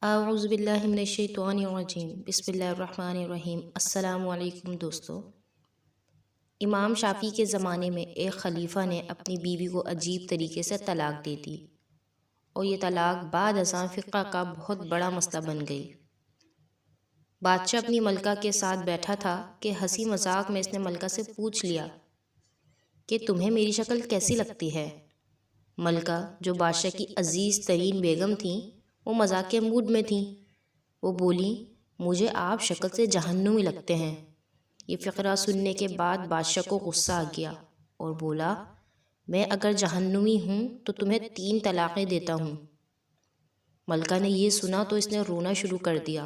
اعوذ باللہ من الشیطان الرجیم بسم اللہ الرحمن الرحیم۔ السلام علیکم دوستو۔ امام شافعی کے زمانے میں ایک خلیفہ نے اپنی بیوی کو عجیب طریقے سے طلاق دے دی اور یہ طلاق بعد ازاں فقہ کا بہت بڑا مسئلہ بن گئی۔ بادشاہ اپنی ملکہ کے ساتھ بیٹھا تھا کہ ہنسی مذاق میں اس نے ملکہ سے پوچھ لیا کہ تمہیں میری شکل کیسی لگتی ہے؟ ملکہ جو بادشاہ کی عزیز ترین بیگم تھیں وہ مذاق کے موڈ میں تھیں۔ وہ بولی مجھے آپ شکل سے جہنمی لگتے ہیں۔ یہ فقرہ سننے کے بعد بادشاہ کو غصہ آ گیا اور بولا میں اگر جہنمی ہوں تو تمہیں 3 طلاقیں دیتا ہوں۔ ملکہ نے یہ سنا تو اس نے رونا شروع کر دیا۔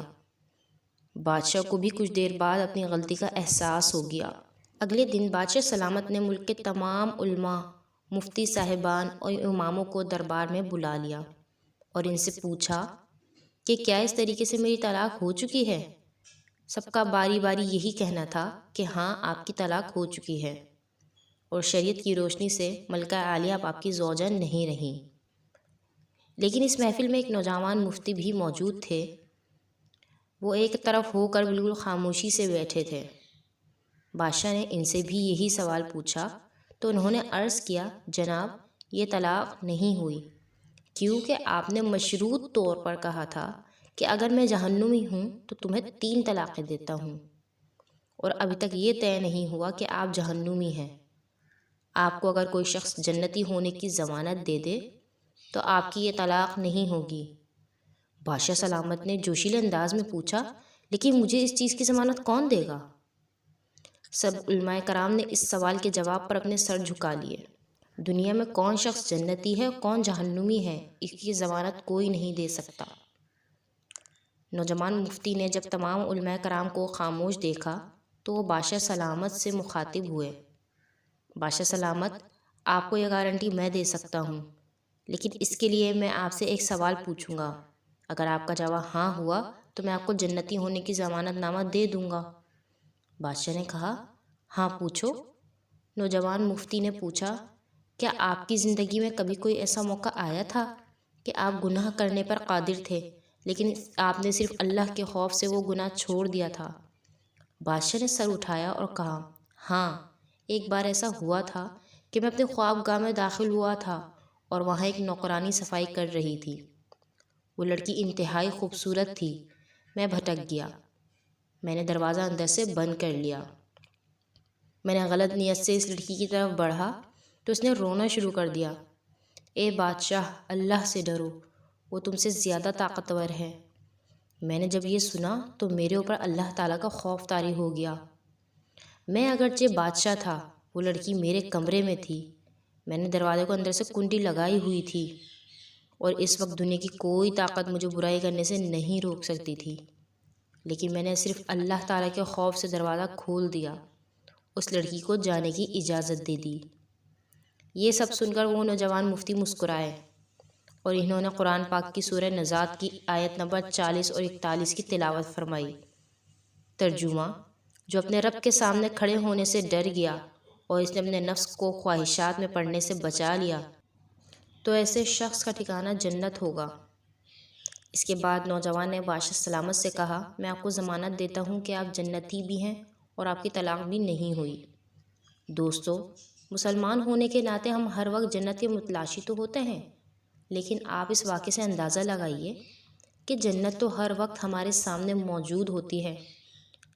بادشاہ کو بھی کچھ دیر بعد اپنی غلطی کا احساس ہو گیا۔ اگلے دن بادشاہ سلامت نے ملک کے تمام علماء، مفتی صاحبان اور اماموں کو دربار میں بلا لیا اور ان سے پوچھا کہ کیا اس طریقے سے میری طلاق ہو چکی ہے؟ سب کا باری باری یہی کہنا تھا کہ ہاں آپ کی طلاق ہو چکی ہے اور شریعت کی روشنی سے ملکہ عالیہ اب آپ کی زوجہ نہیں رہیں۔ لیکن اس محفل میں ایک نوجوان مفتی بھی موجود تھے۔ وہ ایک طرف ہو کر بالکل خاموشی سے بیٹھے تھے۔ بادشاہ نے ان سے بھی یہی سوال پوچھا تو انہوں نے عرض کیا جناب یہ طلاق نہیں ہوئی کیونکہ آپ نے مشروط طور پر کہا تھا کہ اگر میں جہنمی ہوں تو تمہیں 3 طلاقیں دیتا ہوں اور ابھی تک یہ طے نہیں ہوا کہ آپ جہنمی ہیں۔ آپ کو اگر کوئی شخص جنتی ہونے کی ضمانت دے دے تو آپ کی یہ طلاق نہیں ہوگی۔ بادشاہ سلامت نے جوشیلے انداز میں پوچھا لیکن مجھے اس چیز کی ضمانت کون دے گا؟ سب علماء کرام نے اس سوال کے جواب پر اپنے سر جھکا لیے۔ دنیا میں کون شخص جنتی ہے کون جہنمی ہے اس کی ضمانت کوئی نہیں دے سکتا۔ نوجوان مفتی نے جب تمام علماء کرام کو خاموش دیکھا تو وہ بادشاہ سلامت سے مخاطب ہوئے۔ بادشاہ سلامت آپ کو یہ گارنٹی میں دے سکتا ہوں لیکن اس کے لیے میں آپ سے ایک سوال پوچھوں گا۔ اگر آپ کا جواب ہاں ہوا تو میں آپ کو جنتی ہونے کی ضمانت نامہ دے دوں گا۔ بادشاہ نے کہا ہاں پوچھو۔ نوجوان مفتی نے پوچھا کیا آپ کی زندگی میں کبھی کوئی ایسا موقع آیا تھا کہ آپ گناہ کرنے پر قادر تھے لیکن آپ نے صرف اللہ کے خوف سے وہ گناہ چھوڑ دیا تھا؟ بادشاہ نے سر اٹھایا اور کہا ہاں ایک بار ایسا ہوا تھا کہ میں اپنے خوابگاہ میں داخل ہوا تھا اور وہاں ایک نوکرانی صفائی کر رہی تھی۔ وہ لڑکی انتہائی خوبصورت تھی۔ میں بھٹک گیا۔ میں نے دروازہ اندر سے بند کر لیا۔ میں نے غلط نیت سے اس لڑکی کی طرف بڑھا تو اس نے رونا شروع کر دیا۔ اے بادشاہ اللہ سے ڈرو، وہ تم سے زیادہ طاقتور ہے۔ میں نے جب یہ سنا تو میرے اوپر اللہ تعالیٰ کا خوف طاری ہو گیا۔ میں اگرچہ بادشاہ تھا، وہ لڑکی میرے کمرے میں تھی۔ میں نے دروازے کو اندر سے کنڈی لگائی ہوئی تھی اور اس وقت دنیا کی کوئی طاقت مجھے برائی کرنے سے نہیں روک سکتی تھی، لیکن میں نے صرف اللہ تعالیٰ کے خوف سے دروازہ کھول دیا، اس لڑکی کو جانے کی اجازت دے دی۔ یہ سب سن کر وہ نوجوان مفتی مسکرائے اور انہوں نے قرآن پاک کی سورہ نزات کی آیت نمبر 40 اور 41 کی تلاوت فرمائی۔ ترجمہ: جو اپنے رب کے سامنے کھڑے ہونے سے ڈر گیا اور اس نے اپنے نفس کو خواہشات میں پڑنے سے بچا لیا تو ایسے شخص کا ٹھکانہ جنت ہوگا۔ اس کے بعد نوجوان نے بادشاہ سلامت سے کہا میں آپ کو ضمانت دیتا ہوں کہ آپ جنتی بھی ہیں اور آپ کی طلاق بھی نہیں ہوئی۔ دوستو، مسلمان ہونے کے ناطے ہم ہر وقت جنت کے متلاشی تو ہوتے ہیں، لیکن آپ اس واقعے سے اندازہ لگائیے کہ جنت تو ہر وقت ہمارے سامنے موجود ہوتی ہے۔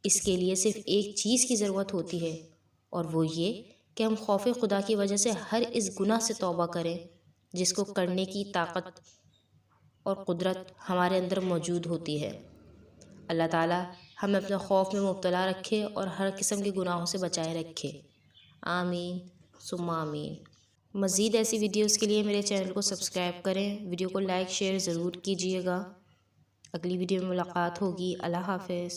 اس کے لیے صرف ایک چیز کی ضرورت ہوتی ہے اور وہ یہ کہ ہم خوف خدا کی وجہ سے ہر اس گناہ سے توبہ کریں جس کو کرنے کی طاقت اور قدرت ہمارے اندر موجود ہوتی ہے۔ اللہ تعالیٰ ہمیں اپنے خوف میں مبتلا رکھے اور ہر قسم کے گناہوں سے بچائے رکھے۔ آمین ثم آمین۔ مزید ایسی ویڈیوز کے لیے میرے چینل کو سبسکرائب کریں، ویڈیو کو لائک شیئر ضرور کیجیے گا۔ اگلی ویڈیو میں ملاقات ہوگی۔ اللہ حافظ۔